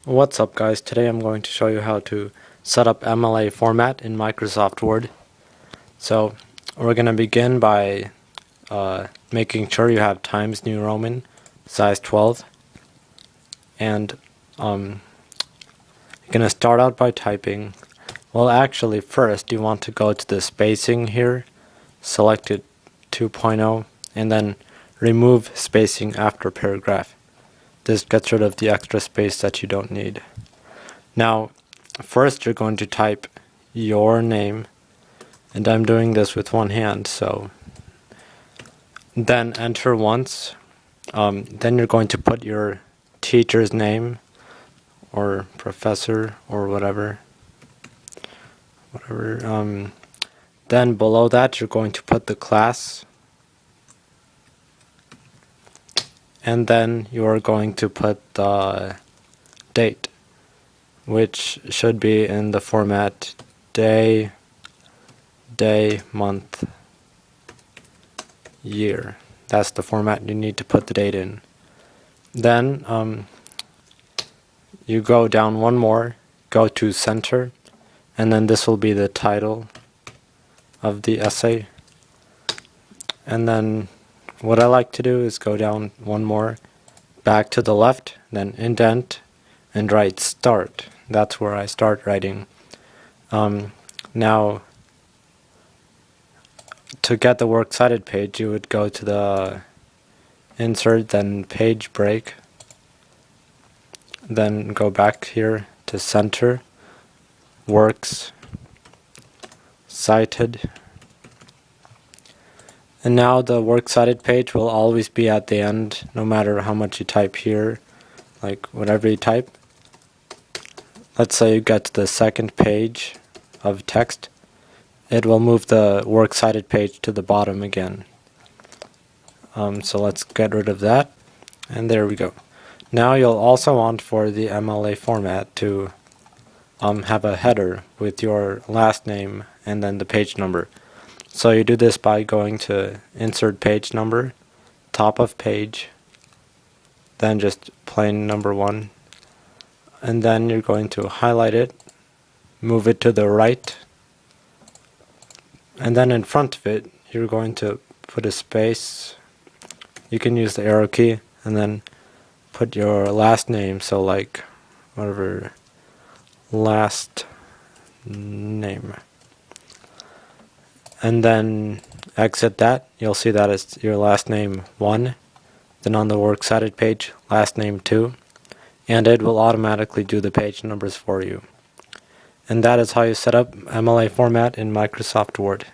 What's up, guys? Today I'm going to show you how to set up MLA format in Microsoft Word. So we're going to begin by making sure you have Times New Roman size 12, and you're going to start out by typing. Well, actually first you want to go to the spacing here, select it 2.0, and then remove spacing after paragraph. This gets rid of the extra space that you don't need. Now, first you're going to type your name, and I'm doing this with one hand, so then enter once. Then you're going to put your teacher's name or professor or whatever. Then below that you're going to put the class, and then you are going to put the date, which should be in the format day, month, year. That's the format you need to put the date in. Then you go down one more, go to center, and then this will be the title of the essay. And then what I like to do is go down one more, back to the left, then indent, and write start. That's where I start writing. Now, to get the works cited page, you would go to the insert, then page break, then go back here to center, works cited. And now the works cited page will always be at the end, no matter how much you type here, like whatever you type. Let's say you get to the second page of text, it will move the works cited page to the bottom again. So let's get rid of that, and there we go. Now you'll also want for the MLA format to have a header with your last name and then the page number. So you do this by going to insert page number, top of page, then just plain number 1, and then you're going to highlight it, move it to the right, and then in front of it you're going to put a space. You can use the arrow key and then put your last name, so like whatever, last name, and then exit that. You'll see that it's your last name 1, then on the works cited page last name 2, and it will automatically do the page numbers for you. And that is how you set up MLA format in Microsoft Word.